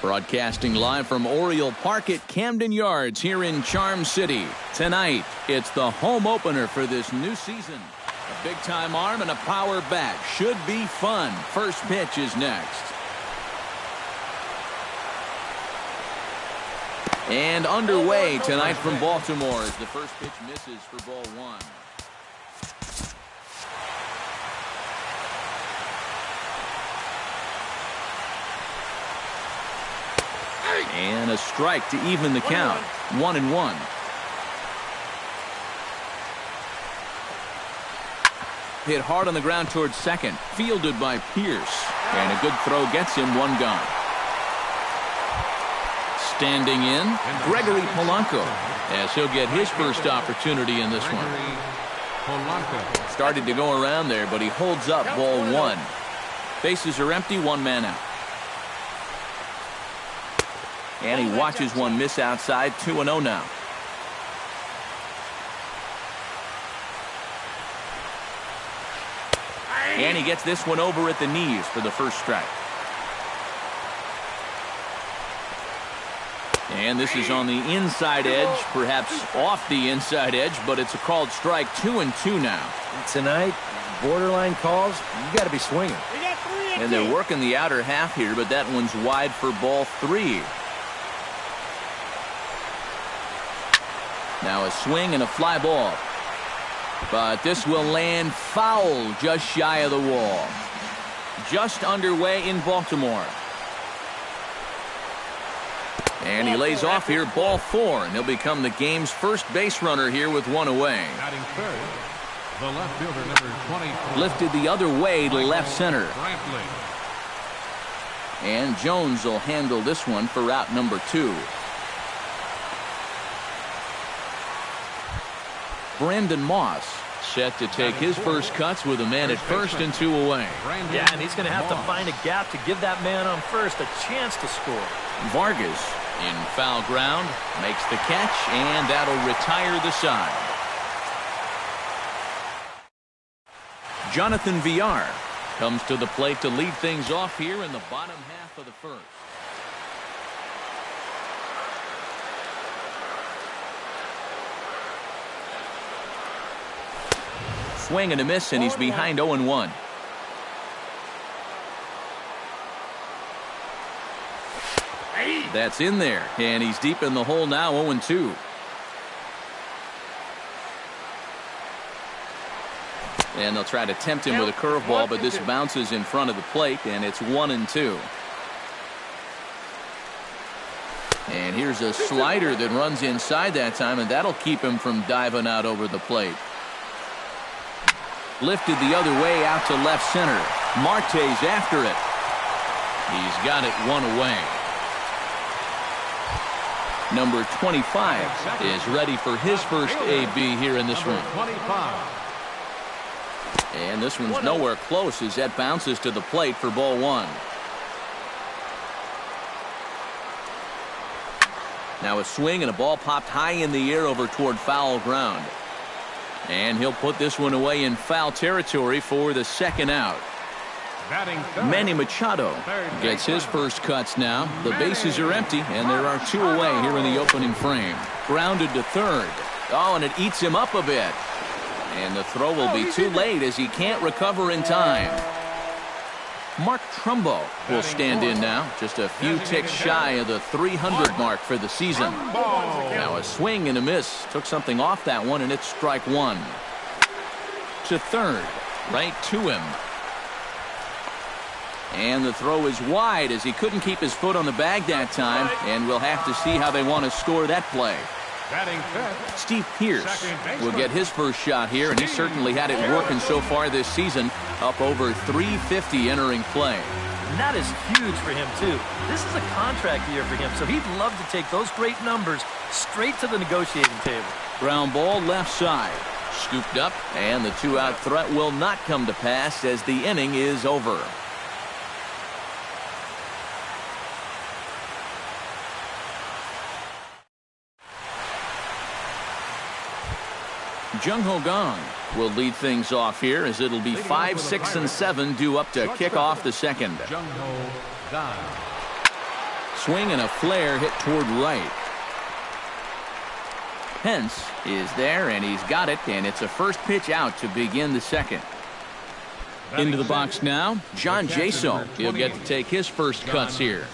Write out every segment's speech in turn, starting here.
Broadcasting live from Oriole Park at Camden Yards here in Charm City. Tonight, it's the home opener for this new season. A big-time arm and a power bat. Should be fun. First pitch is next. And underway tonight from Baltimore as the first pitch misses for ball one. And a strike to even the count. 1-1. Hit hard on the ground towards second. Fielded by Pierce. And a good throw gets him one gone. Standing in, Gregory Polanco, as he'll get his first opportunity in this one. Started to go around there, but he holds up ball one. Bases are empty, one man out. And he watches one miss outside, 2-0 now. And he gets this one over at the knees for the first strike. And this is on the inside edge, perhaps off the inside edge, but it's a called strike. 2-2 now. Tonight, borderline calls, you got to be swinging. And they're working the outer half here, but that one's wide for ball three. Now a swing and a fly ball. But this will land foul just shy of the wall. Just underway in Baltimore. And he lays off here, ball four, and he'll become the game's first base runner here with one away. Batting third, the left fielder, number 20. Lifted the other way to left center. And Jones will handle this one for route number 2. Brandon Moss set to take his first cuts with a man at first and 2 away. Yeah, and he's going to have to find a gap to give that man on first a chance to score. Vargas in foul ground makes the catch, and that'll retire the side. Jonathan Villar comes to the plate to lead things off here in the bottom half of the first. Swing and a miss, and he's behind 0-1. That's in there, and he's deep in the hole now, 0-2. And they'll try to tempt him with a curveball, but this bounces in front of the plate, and it's 1-2. And here's a slider that runs inside that time, and that'll keep him from diving out over the plate. Lifted the other way out to left center. Marte's after it. He's got it one away. Number 25 is ready for his first AB here in this one. And this one's nowhere close as that bounces to the plate for ball one. Now a swing and a ball popped high in the air over toward foul ground. And he'll put this one away in foul territory for the second out. Manny Machado gets his first cuts now. The bases are empty, and there are 2 away here in the opening frame. Grounded to third. Oh, and it eats him up a bit. And the throw will be too late as he can't recover in time. Mark Trumbo will stand in now, just a few ticks shy of the 300 mark for the season. Now a swing and a miss. Took something off that one, and it's strike one. To third, right to him. And the throw is wide as he couldn't keep his foot on the bag that time, and we'll have to see how they want to score that play. Steve Pierce will get his first shot here, and he certainly had it working so far this season, up over 350 entering play. And that is huge for him, too. This is a contract year for him, so he'd love to take those great numbers straight to the negotiating table. Ground ball left side. Scooped up, and the 2-out threat will not come to pass as the inning is over. Jung Ho Kang will lead things off here as it'll be 5, 6, and 7 due up to kick off the second. Swing and a flare hit toward right. Pence is there, and he's got it, and it's a first pitch out to begin the second. Into the box now, John Jaso. He'll get to take his first cuts here.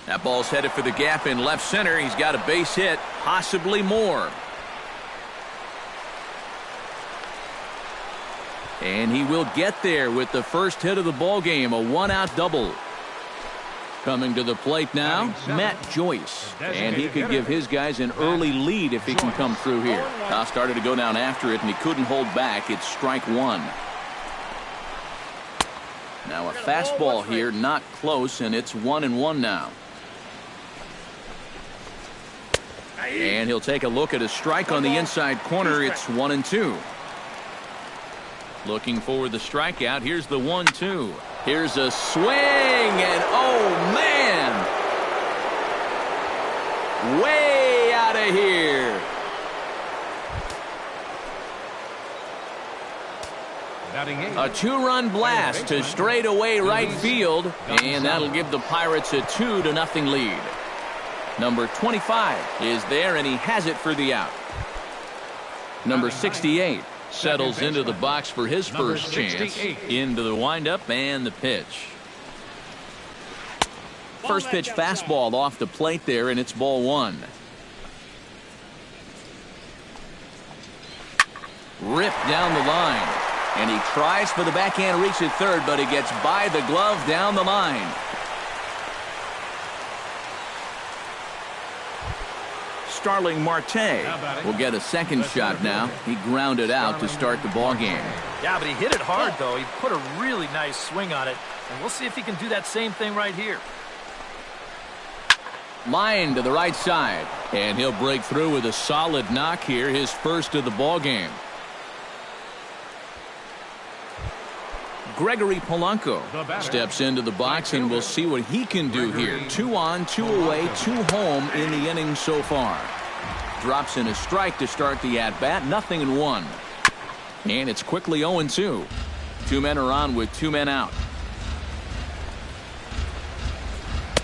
That ball's headed for the gap in left center. He's got a base hit, possibly more. And he will get there with the first hit of the ball game, a one-out double. Coming to the plate now, Matt Joyce. And he could give his guys an early lead if he can come through here. Now started to go down after it, and he couldn't hold back. It's strike one. Now a fastball here, not close, and it's 1-1 now. And he'll take a look at a strike on the inside corner. It's 1-2. Looking for the strikeout. Here's the 1-2. Here's a swing, and oh man, way out of here. A two-run blast to straightaway right field, and that'll give the Pirates a 2-0 lead. Number 25 is there, and he has it for the out. Number 68 settles into the box for his first chance. Into the windup and the pitch. First pitch fastball off the plate there, and it's ball one. Ripped down the line, and he tries for the backhand reach at third, but he gets by the glove down the line. Starling Marte will get a second shot now. He grounded out to start the ball game. Yeah, but he hit it hard, though. He put a really nice swing on it, and we'll see if he can do that same thing right here. Line to the right side, and he'll break through with a solid knock here, his first of the ball game. Gregory Polanco steps into the box, and we'll see what he can do here. 2 on, 2 away, 2 home in the inning so far. Drops in a strike to start the at-bat, 0-1. And it's quickly 0-2. 2 men are on with 2 men out.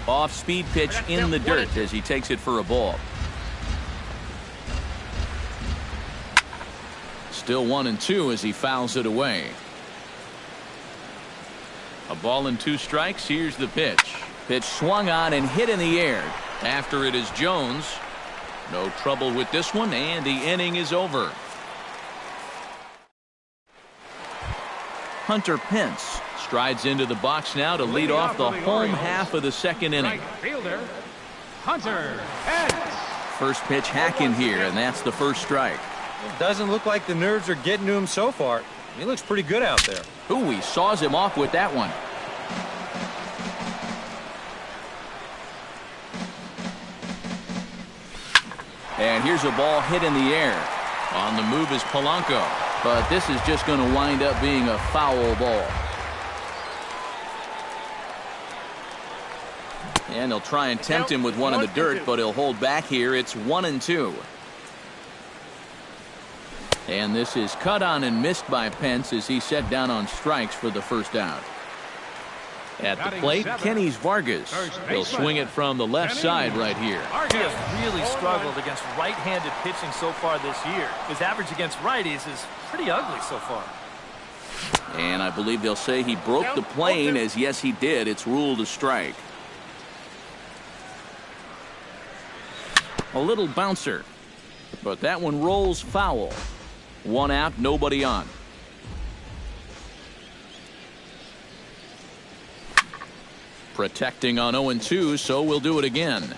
Off-speed pitch in the dirt as he takes it for a ball. Still 1-2 as he fouls it away. A ball and 2 strikes. Here's the pitch. Pitch swung on and hit in the air. After it is Jones. No trouble with this one, and the inning is over. Hunter Pence strides into the box now to lead off the home half of the second inning. Fielder, Hunter Pence. First pitch hacking here, and that's the first strike. It doesn't look like the nerves are getting to him so far. He looks pretty good out there. Ooh, he saws him off with that one. And here's a ball hit in the air. On the move is Polanco. But this is just going to wind up being a foul ball. And they'll try and tempt him with one in the dirt, but he'll hold back here. It's 1-2. And this is cut on and missed by Pence as he set down on strikes for the first out. At the plate, Kenny Vargas. He'll swing it from the left side right here. He has really struggled against right-handed pitching so far this year. His average against righties is pretty ugly so far. And I believe they'll say he broke the plane, as yes he did. It's ruled a strike. A little bouncer, but that one rolls foul. 1 out, nobody on. Protecting on 0-2, so we'll do it again.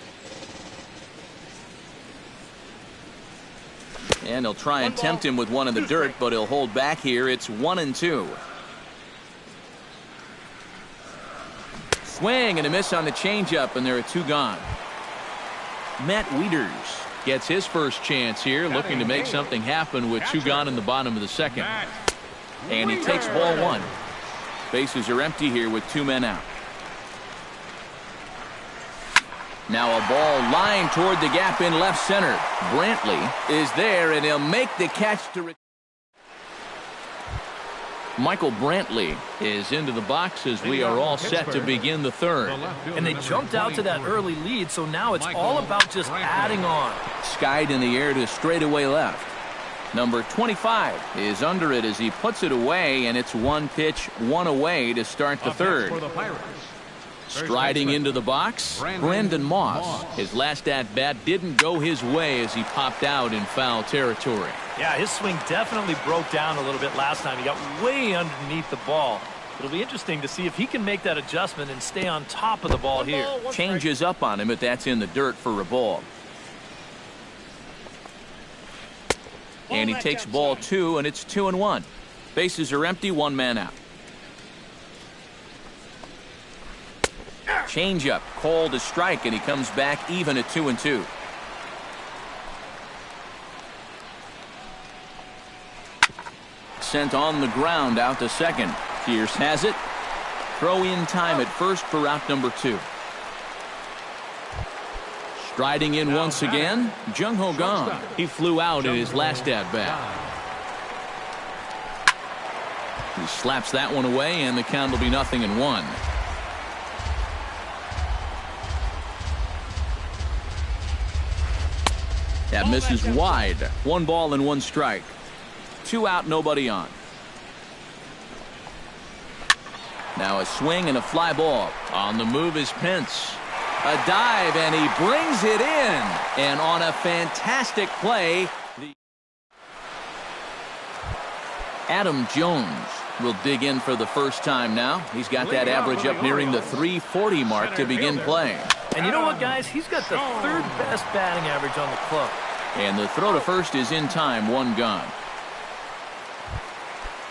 And he'll try and tempt him with one in the dirt, but he'll hold back here. It's 1-2. Swing and a miss on the changeup, and there are 2 gone. Matt Wieters gets his first chance here, looking to make something happen with 2 gone in the bottom of the second. And he takes ball 1. Bases are empty here with 2 men out. Now a ball lined toward the gap in left center. Brantley is there, and he'll make the catch to. Michael Brantley is into the box as we are all set to begin the third. And they jumped out to that early lead, so now it's all about just adding on. Skied in the air to straightaway left. Number 25 is under it as he puts it away, and it's one pitch, one away to start the third. Striding into the box, Brandon Moss. His last at-bat didn't go his way as he popped out in foul territory. Yeah, his swing definitely broke down a little bit last time. He got way underneath the ball. It'll be interesting to see if he can make that adjustment and stay on top of the ball here. Changes up on him, but that's in the dirt for a ball. And he takes ball 2, and it's 2-1. Bases are empty, one man out. Changeup called a strike, and he comes back even at 2-2. Sent on the ground out to second. Pierce has it. Throw in time at first for out number 2. Striding in once again, Jung Ho Kang. He flew out in his last at-bat. He slaps that one away, and the count will be 0-1. That misses wide. 1 ball and 1 strike. 2 out, nobody on. Now a swing and a fly ball. On the move is Pence. A dive, and he brings it in. And on a fantastic play, Adam Jones will dig in for the first time now. He's got that average up nearing the .340 mark to begin play. And you know what, guys? He's got the 3rd best batting average on the club. And the throw to first is in time, 1 gone.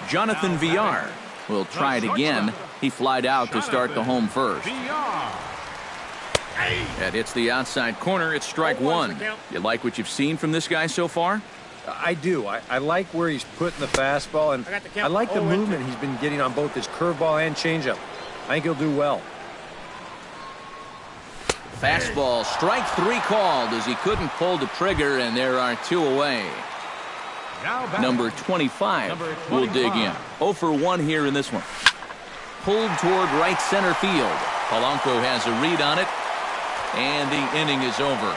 Jonathan Villar will try it again. He flied out to start the home first. That hits the outside corner. It's strike 1. You like what you've seen from this guy so far? I do. I like where he's putting the fastball, and I like the movement he's been getting on both his curveball and changeup. I think he'll do well. Fastball, strike 3 called as he couldn't pull the trigger, and there are 2 away. Number 25 will dig in. 0 for 1 here in this one. Pulled toward right center field. Polanco has a read on it, and the inning is over.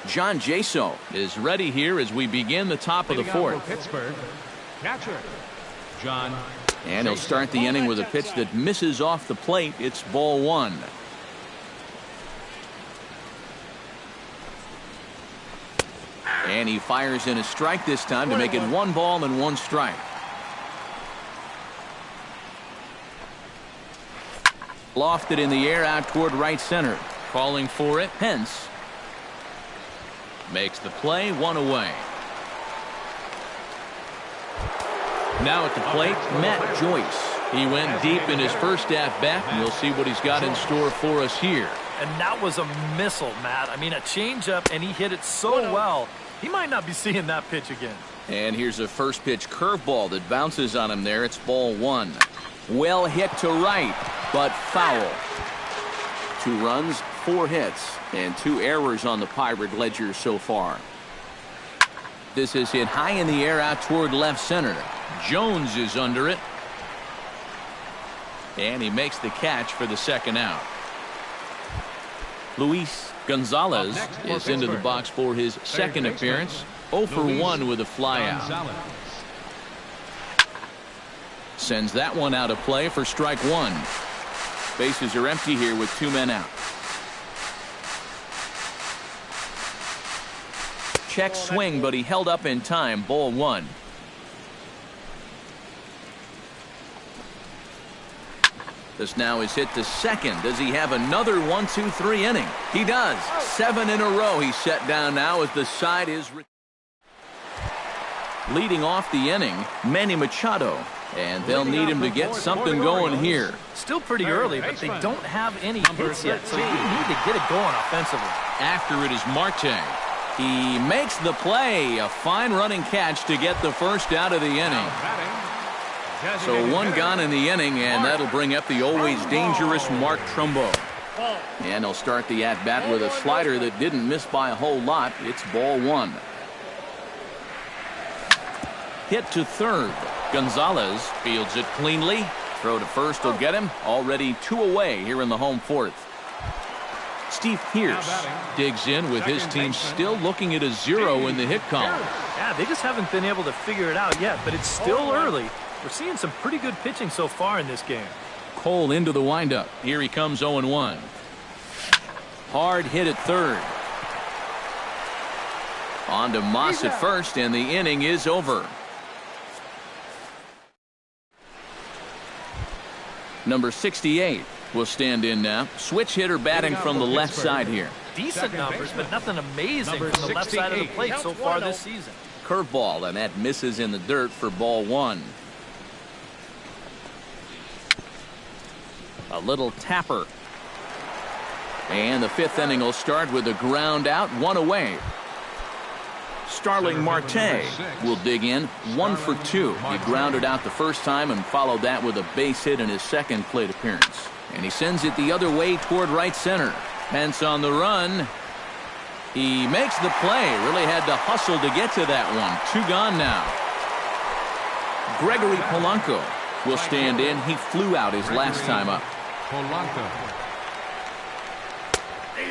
John Jaso is ready here as we begin the top of the 4th. Pittsburgh, catcher John. And he'll start the inning with a pitch that misses off the plate. It's ball 1. And he fires in a strike this time to make it 1 ball and 1 strike. Lofted in the air out toward right center. Calling for it, Pence. Makes the play, 1 away. Now at the plate, Matt Joyce. He went deep in his first at-bat, and we'll see what he's got in store for us here. And that was a missile, Matt. I mean, a changeup, and he hit it so well. He might not be seeing that pitch again. And here's a first pitch curveball that bounces on him there. It's ball 1. Well hit to right, but foul. 2 runs, 4 hits, and 2 errors on the Pirate ledger so far. This is hit high in the air out toward left center. Jones is under it. And he makes the catch for the 2nd out. Luis Gonzalez is into the box for his 2nd appearance. 0 for 1 with a flyout. Sends that one out of play for strike 1. Bases are empty here with 2 men out. Check swing, but he held up in time. Ball 1. This now is hit to second. Does he have another 1-2-3 inning? He does. 7 in a row he's set down now as the side is leading off the inning, Manny Machado. And they'll need him to get something going here. Still pretty early, but they don't have any hits yet, so you need to get it going offensively. After it is Marte. He makes the play. A fine running catch to get the first out of the inning. So 1 gone in the inning, and that'll bring up the always dangerous Mark Trumbo. And he'll start the at-bat with a slider that didn't miss by a whole lot. It's ball 1. hit to third. Gonzalez fields it cleanly. Throw to first will get him. Already 2 away here in the home fourth. Steve Pearce digs in with his team still looking at a 0 in the hit column. Yeah, they just haven't been able to figure it out yet, but it's still early. We're seeing some pretty good pitching so far in this game. Cole into the windup. Here he comes 0-1. Hard hit at third. On to Moss at first, and the inning is over. Number 68 will stand in now. Switch hitter batting from the left side here. Decent numbers, but nothing amazing from the left side of the plate so far this season. Curveball, and that misses in the dirt for ball 1. A little tapper. And the 5th inning will start with a ground out, 1 away. Starling Marte will dig in, 1 for 2. He grounded out the first time and followed that with a base hit in his second plate appearance. And he sends it the other way toward right center. Pence on the run. He makes the play. Really had to hustle to get to that one. 2 gone now. Gregory Polanco will stand in. He flew out his last time up.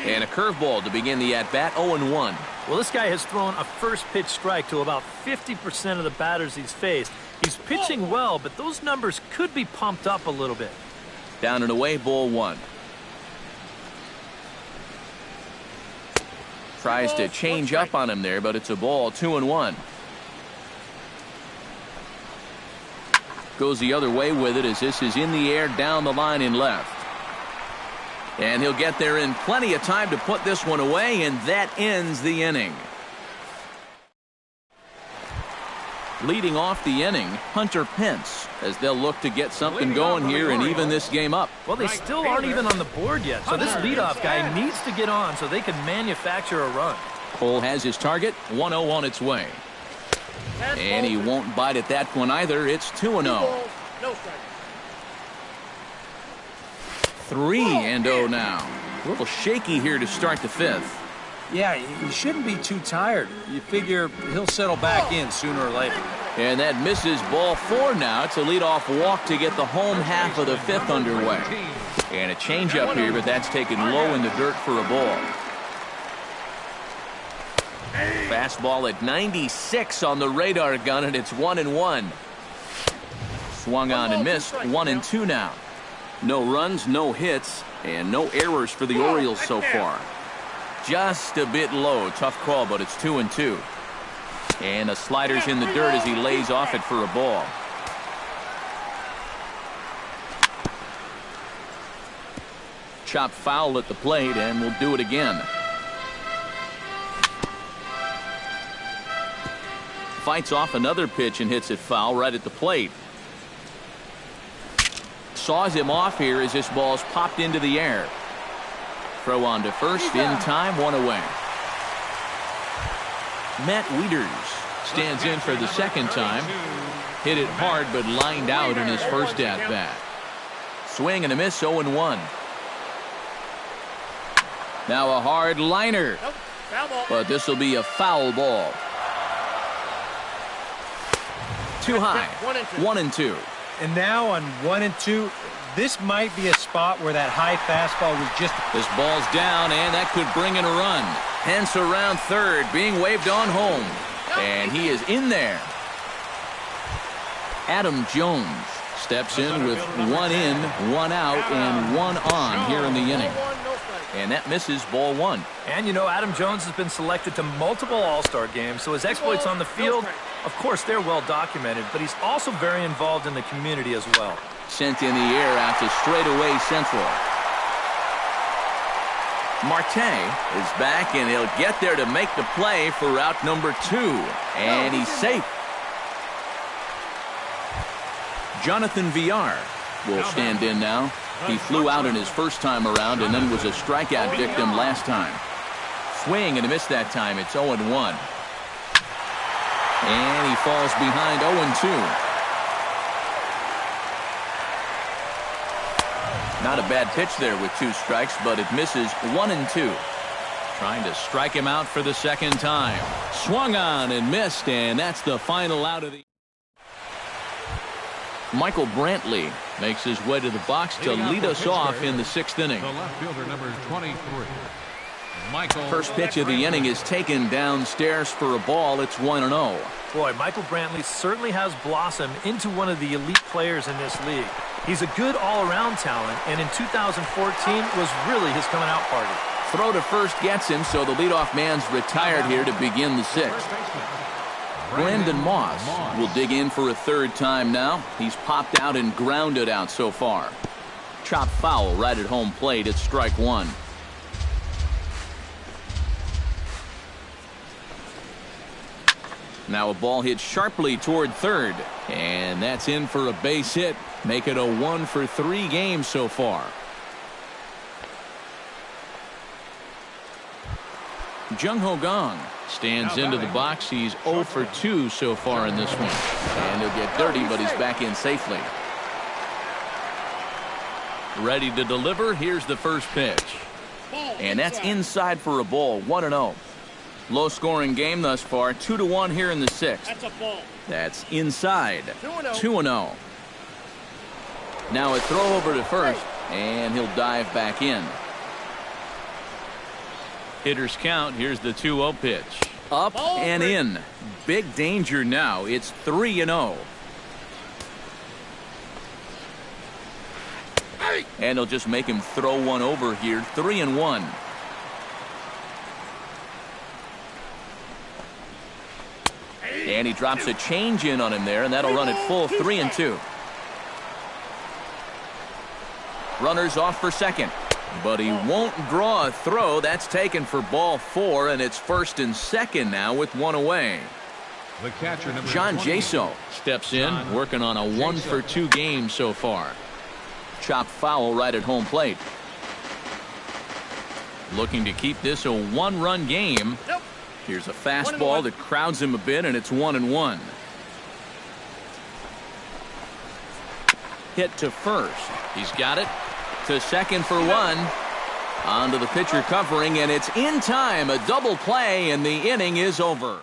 And a curveball to begin the at-bat, 0-1. Well, this guy has thrown a first pitch strike to about 50% of the batters he's faced. He's pitching well, but those numbers could be pumped up a little bit. Down and away, ball 1. Tries to change up on him there, but it's a ball, 2-1. Goes the other way with it as this is in the air down the line in left. And he'll get there in plenty of time to put this one away, and that ends the inning. Leading off the inning, Hunter Pence, as they'll look to get something going here and even this game up. Well, they still aren't even on the board yet, so this leadoff guy needs to get on so they can manufacture a run. Cole has his target, 1-0 on its way. And he won't bite at that one either. It's 2-0. 3-0 now. A little shaky here to start the 5th. Yeah, he shouldn't be too tired. You figure he'll settle back in sooner or later. And that misses ball 4 now. It's a leadoff walk to get the home half of the 5th underway. And a changeup here, but that's taken low in the dirt for a ball. Fastball at 96 on the radar gun, and it's 1-1. Swung on and missed, 1-2 now. No runs, no hits, and no errors for the Orioles so far. Just a bit low. Tough call, but it's 2-2. And the slider's in the dirt as he lays off it for a ball. Chopped foul at the plate, and we'll do it again. Fights off another pitch and hits it foul right at the plate. Saws him off here as this ball's popped into the air. Throw on to first in time, 1 away. Matt Wieters stands in for the second time. Hit it hard but lined out in his first at bat. Swing and a miss, 0-1. Now a hard liner, but this will be a foul ball. Too high, 1-2. And now on 1-2, this might be a spot where that high fastball was just... This ball's down, and that could bring in a run. Pence around third, being waved on home. And he is in there. Adam Jones steps in with 1 in, 1 out, and 1 on here in the inning. And that misses ball 1. And you know, Adam Jones has been selected to multiple All-Star games, so his exploits on the field, of course, they're well documented, but he's also very involved in the community as well. Sent in the air out to straightaway central. Marte is back, and he'll get there to make the play for out number 2. And he's safe. Jonathan Villar will stand in now. He flew out in his first time around and then was a strikeout victim last time. Swing and a miss that time. It's 0-1. And he falls behind 0-2. Not a bad pitch there with 2 strikes, but it misses 1-2. Trying to strike him out for the second time. Swung on and missed, and that's the final out of the Michael Brantley makes his way to the box to lead us off in the 6th inning. The left fielder, number 23. Michael. First pitch of the inning is taken downstairs for a ball. It's 1-0. Boy, Michael Brantley certainly has blossomed into one of the elite players in this league. He's a good all-around talent, and in 2014 was really his coming-out party. Throw to first gets him, so the leadoff man's retired here to begin the 6th. Brandon Moss will dig in for a 3rd time now. He's popped out and grounded out so far. Chopped foul right at home plate. It's strike 1. Now a ball hit sharply toward 3rd, and that's in for a base hit. Make it a 1-for-3 game so far. Jung Ho Gong stands into the box. He's 0 for 2 so far in this one. And he'll get dirty, but he's back in safely. Ready to deliver. Here's the first pitch. And that's inside for a ball. 1-0. Low scoring game thus far. 2-1 here in the 6th. That's a ball. That's inside. 2-0. Now a throw over to first, and he'll dive back in. Hitters count. Here's the 2-0 pitch. Up and in. Big danger now. It's 3-0. And he'll just make him throw one over here. 3-1. And he drops a change in on him there, and that'll run it full. 3-2. Runners off for second. But he won't draw a throw. That's taken for ball 4, and it's 1st and 2nd now with 1 away. The catcher, number John 20. Jaso steps in, working on a 1-for-2 game so far. Chopped foul right at home plate. Looking to keep this a 1-run game. Here's a fastball that crowds him a bit, and it's 1-1. Hit to first. He's got it. To second for 1. On to the pitcher covering, and it's in time. A double play, and the inning is over.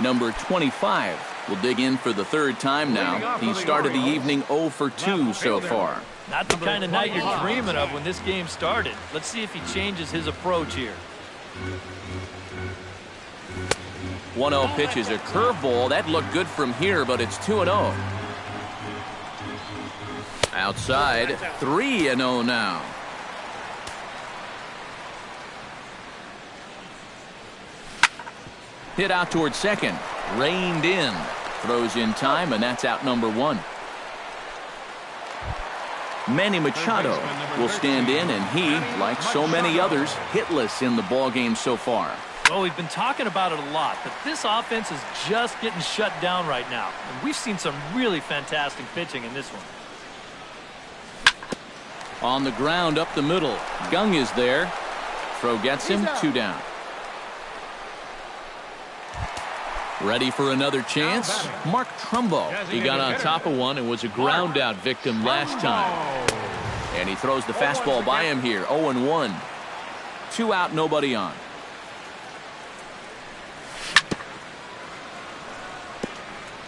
Number 25 will dig in for the 3rd time now. He started the evening 0 for 2 so far. Not the kind of night you're dreaming of when this game started. Let's see if he changes his approach here. 1-0 pitch is a curveball. That looked good from here, but it's 2-0. Outside, 3-0 now. Hit out towards second. Reined in. Throws in time, and that's out number 1. Manny Machado will stand in, and he, like so many others, hitless in the ballgame so far. Well, we've been talking about it a lot, but this offense is just getting shut down right now. And we've seen some really fantastic pitching in this one. On the ground up the middle. Gung is there. Throw gets him. 2 down. Ready for another chance. Mark Trumbo. He got on top of one and was a ground out victim last time. And he throws the fastball by him here. 0-1. 2 out, nobody on.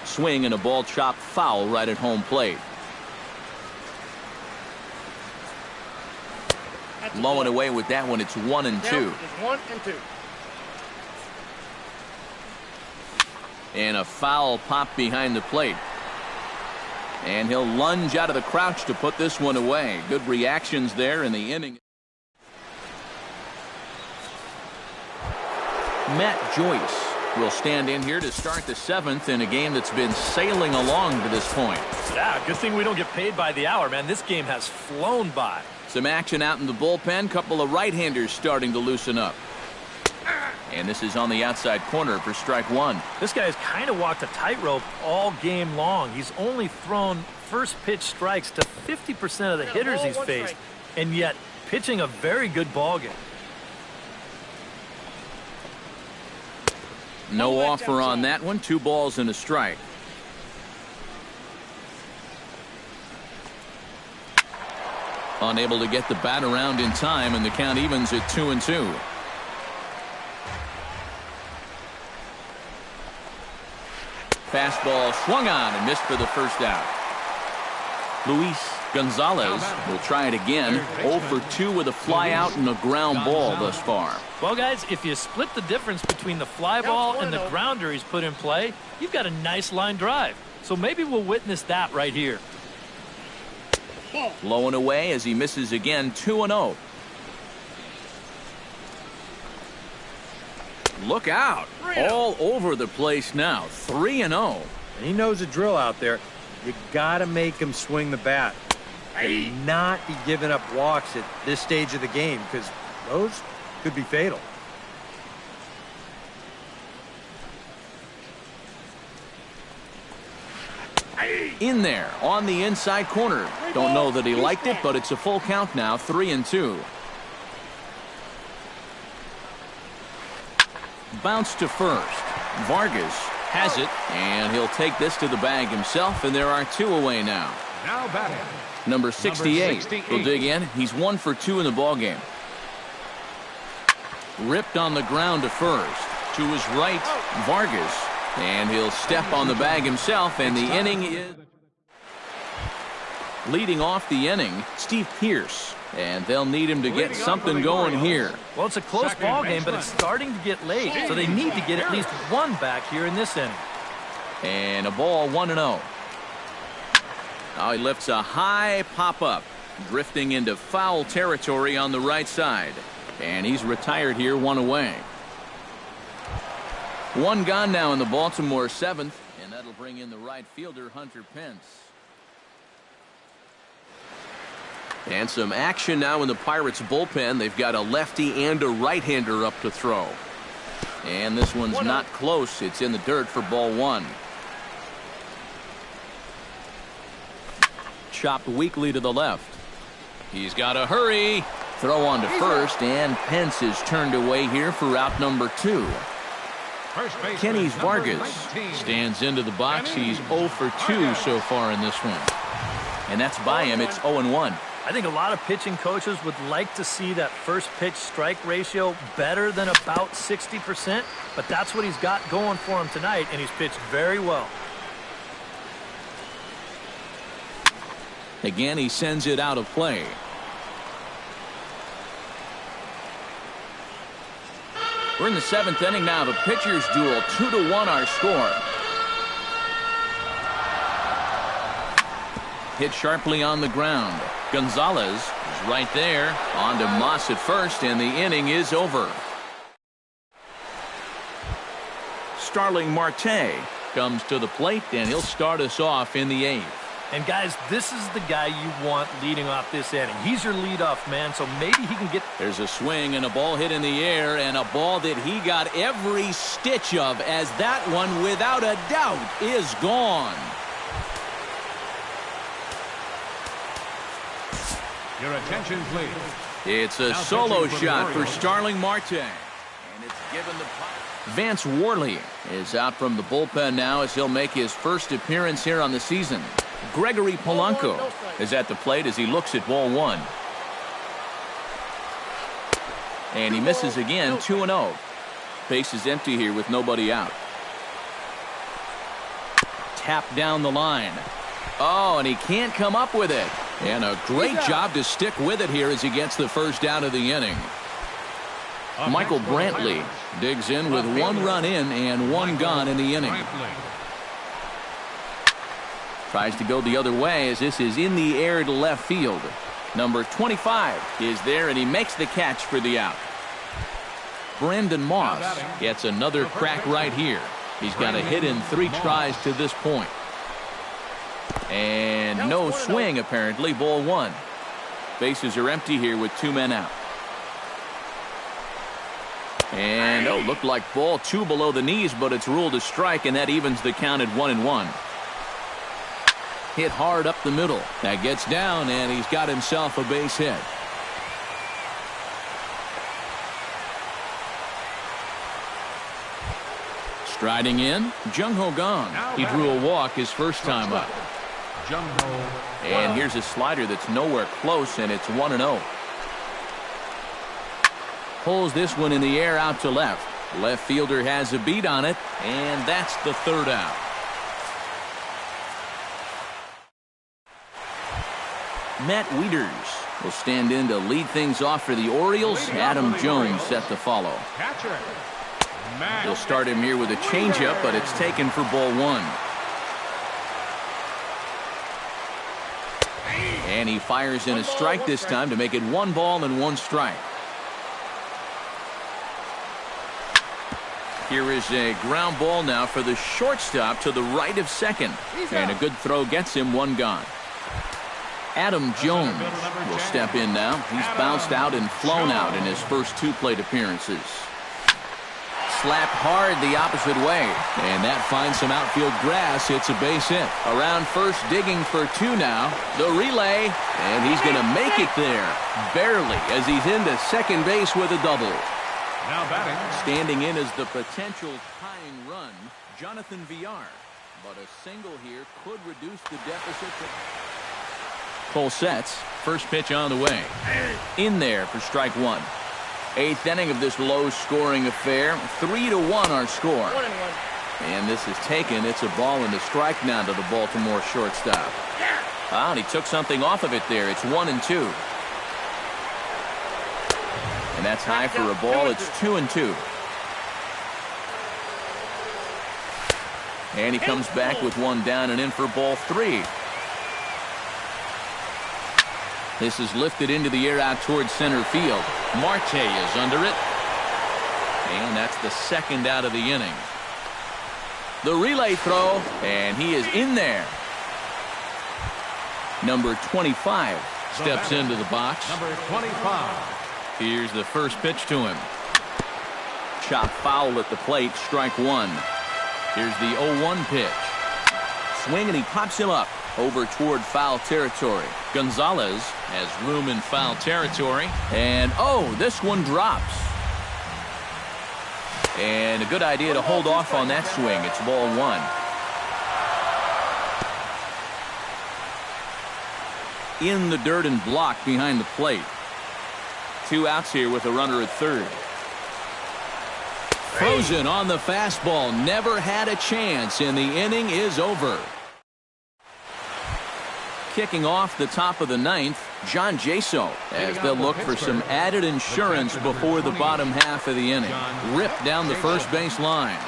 Swing and a ball chopped foul right at home plate. Low and away with that one. It's 1-2. 1-2. And a foul pop behind the plate. And he'll lunge out of the crouch to put this one away. Good reactions there in the inning. Matt Joyce will stand in here to start the 7th in a game that's been sailing along to this point. Yeah, good thing we don't get paid by the hour, man. This game has flown by. Some action out in the bullpen. Couple of right-handers starting to loosen up. And this is on the outside corner for strike 1. This guy has kind of walked a tightrope all game long. He's only thrown first pitch strikes to 50% of the hitters he's faced, and yet pitching a very good ball game. No offer on that one. 2 balls and a strike. Unable to get the bat around in time, and the count evens at 2-2. Fastball swung on and missed for the first out. Luis Gonzalez will try it again. 0 for 2 with a fly out and a ground ball thus far. Well, guys, if you split the difference between the fly ball and the grounder he's put in play, you've got a nice line drive. So maybe we'll witness that right here. Low and away as he misses again. 2-0. Look out. All over the place now. 3-0. And he knows the drill out there. You got to make him swing the bat. And not be giving up walks at this stage of the game, because those could be fatal. In there on the inside corner. Don't know that he liked it, but it's a full count now. 3-2. Bounce to first. Vargas has it, and he'll take this to the bag himself, and there are 2 away now. Now batting. Number 68 will dig in. He's 1 for 2 in the ballgame. Ripped on the ground to first. To his right, Vargas. And he'll step on the bag himself, and the inning is... Leading off the inning, Steve Pearce. And they'll need him to get something going here. Well, it's a close ball game, but it's starting to get late, so they need to get at least one back here in this inning. And a ball, 1-0. Now he lifts a high pop-up, drifting into foul territory on the right side. And he's retired here, 1 away. 1 gone now in the Baltimore 7th, and that'll bring in the right fielder, Hunter Pence. And some action now in the Pirates bullpen. They've got a lefty and a right-hander up to throw. And this one's not close. It's in the dirt for ball 1. Chopped weakly to the left. He's got to hurry. Throw on to first, and Pence is turned away here for out number 2. Kenny's Vargas stands into the box. He's 0 for 2 so far in this one. And that's by him. It's 0-1. I think a lot of pitching coaches would like to see that first pitch strike ratio better than about 60%, but that's what he's got going for him tonight, and he's pitched very well. Again, he sends it out of play. We're in the 7th inning now. The pitchers duel. 2-1 our score. Hit sharply on the ground. Gonzalez is right there. On to Moss at first, and the inning is over. Starling Marte comes to the plate, and he'll start us off in the 8th. And guys, this is the guy you want leading off this inning. He's your leadoff man, so maybe he can get... There's a swing and a ball hit in the air, and a ball that he got every stitch of, as that one, without a doubt, is gone. Your attention, please. It's a solo shot for Starling Marte. And it's given the... Vance Worley is out from the bullpen now as he'll make his first appearance here on the season. Gregory Polanco is at the plate as he looks at ball 1. And he misses again, 2-0. Base is empty here with nobody out. Tap down the line. Oh, and he can't come up with it. And a great job to stick with it here as he gets the first out of the inning. Michael Brantley digs in with 1 run in and 1 gone in the inning. Tries to go the other way as this is in the air to left field. Number 25 is there, and he makes the catch for the out. Brandon Moss gets another crack right here. He's got a hit in 3 tries to this point. And no swing, apparently. Ball 1. Bases are empty here with 2 men out. And, looked like ball 2 below the knees, but it's ruled a strike, and that evens the count at 1-1. Hit hard up the middle. That gets down, and he's got himself a base hit. Striding in, Jung Ho Kang. He drew a walk his first time up. And here's a slider that's nowhere close, and it's 1-0. Pulls this one in the air out to left. Left fielder has a beat on it, and that's the 3rd out. Matt Wieters will stand in to lead things off for the Orioles. Adam Jones set to follow. He'll start him here with a changeup, but it's taken for ball one. And he fires in a strike this time to make it 1 ball and 1 strike. Here is a ground ball now for the shortstop to the right of second. And a good throw gets him 1 gone. Adam Jones will step in now. He's bounced out and flown out in his first 2 plate appearances. Slapped hard the opposite way, and that finds some outfield grass. It's a base hit. Around first, digging for 2 now. The relay, and he's going to make it there. Barely, as he's into second base with a double. Now batting. Standing in as the potential tying run, Jonathan Villar. But a single here could reduce the deficit. Cole sets. First pitch on the way. In there for strike 1. 8th inning of this low-scoring affair. 3-1 our score. 1-1. And this is taken. It's a ball and a strike now to the Baltimore shortstop. And he took something off of it there. It's 1-2. And that's high for a ball. It's 2-2. And he comes back with 1 down and in for ball 3. This is lifted into the air out towards center field. Marte is under it. And that's the 2nd out of the inning. The relay throw, and he is in there. Number 25 steps into the box. Number 25. Here's the first pitch to him. Chop foul at the plate, strike 1. Here's the 0-1 pitch. Swing, and he pops him up over toward foul territory. Gonzalez has room in foul territory. And, this one drops. And a good idea to hold off on that swing. It's ball 1. In the dirt and blocked behind the plate. 2 outs here with a runner at third. Frozen on the fastball. Never had a chance, and the inning is over. Kicking off the top of the 9th, John Jaso, as they'll look for some added insurance before the bottom half of the inning. Ripped down the first base line.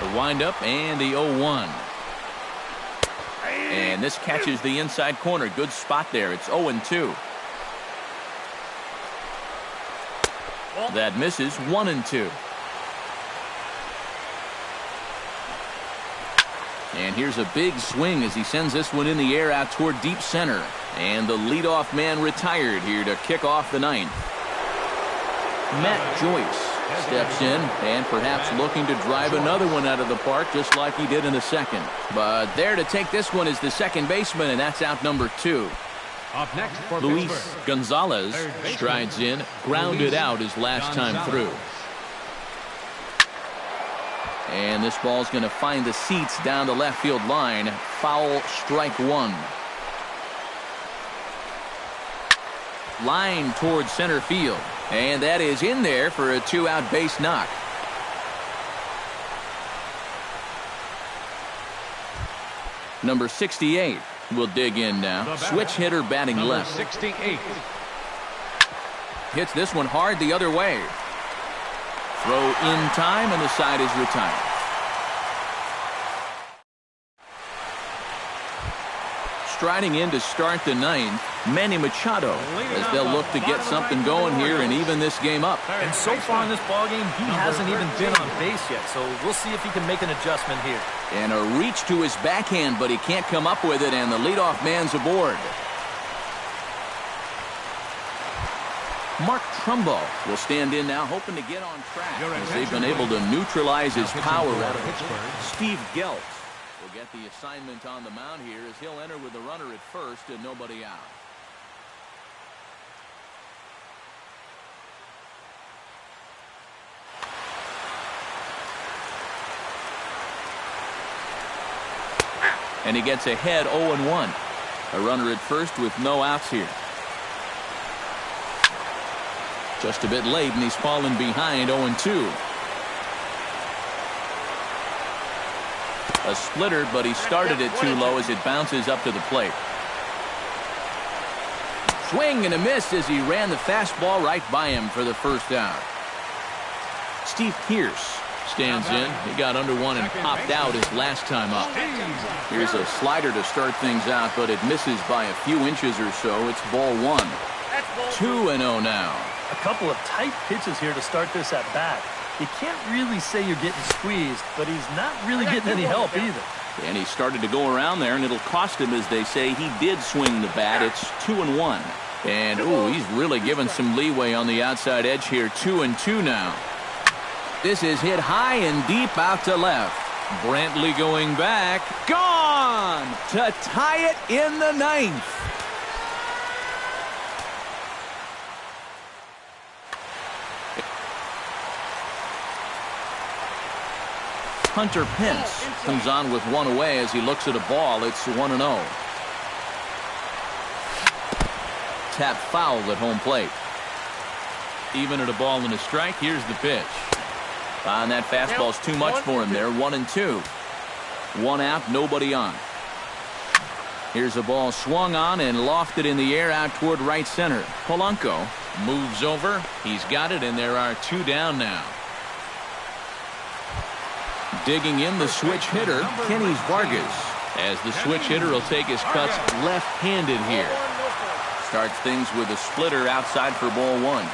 The windup and the 0-1. And this catches the inside corner. Good spot there. It's 0-2. That misses. 1-2. And here's a big swing as he sends this one in the air out toward deep center. And the leadoff man retired here to kick off the 9th. Matt Joyce steps in and perhaps looking to drive another one out of the park just like he did in the 2nd. But there to take this one is the second baseman, and that's out number 2. Up next for Luis Pittsburgh. Gonzalez strides in, grounded out his last time through. And this ball's going to find the seats down the left field line. Foul, strike 1. Line towards center field. And that is in there for a 2-out base knock. Number 68 will dig in now. Switch hitter batting Number left. 68. Hits this one hard the other way. Throw in time, and the side is retired. Striding in to start the 9th, Manny Machado, as they'll look to get something going here and even this game up. And so far in this ballgame, he hasn't even been on base yet, so we'll see if he can make an adjustment here. And a reach to his backhand, but he can't come up with it, and the leadoff man's aboard. Mark Trumbo will stand in now, hoping to get on track as they've been able to neutralize his power out of Pittsburgh. Steve Gelt will get the assignment on the mound here as he'll enter with a runner at first and nobody out. And he gets ahead 0-1. A runner at first with no outs here. Just a bit late, and he's fallen behind 0-2. A splitter, but he started it too low as it bounces up to the plate. swing and a miss as he ran the fastball right by him for the first out. Steve Pearce stands in. He got under one and popped out his last time up. Here's a slider to start things out, but it misses by a few inches or so. It's ball one. 2-0 now. A couple of tight pitches here to start this at bat. You can't really say you're getting squeezed, but he's not really getting any help either. And he started to go around there, and it'll cost him, as they say. He did swing the bat. It's 2-1. And, ooh, he's really given some leeway on the outside edge here. 2-2 now. This is hit high and deep out to left. Brantley going back. Gone to tie it in the ninth. Hunter Pence comes on with one away as he looks at a ball. It's 1-0. Tap foul at home plate. Even at a ball and a strike. Here's the pitch. And that fastball's too much for him there. 1-2. One out, nobody on. Here's a ball swung on and lofted in the air out toward right center. Polanco moves over. He's got it, and there are two down now. Digging in the switch hitter, Kenny Vargas, as the switch hitter will take his cuts left-handed here. Starts things with a splitter outside for ball one.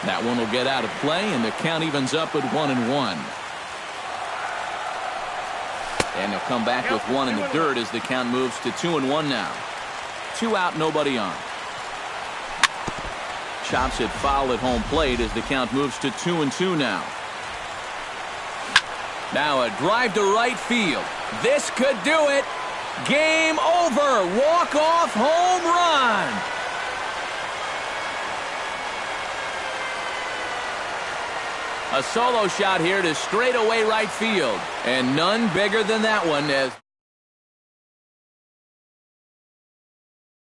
That one will get out of play, and the count evens up at 1-1. And they'll come back with one in the dirt as the count moves to 2-1 now. Two out, nobody on. Chops it foul at home plate as the count moves to 2-2 now. Now a drive to right field. This could do it. Game over. Walk-off home run. A solo shot here to straightaway right field. And none bigger than that one as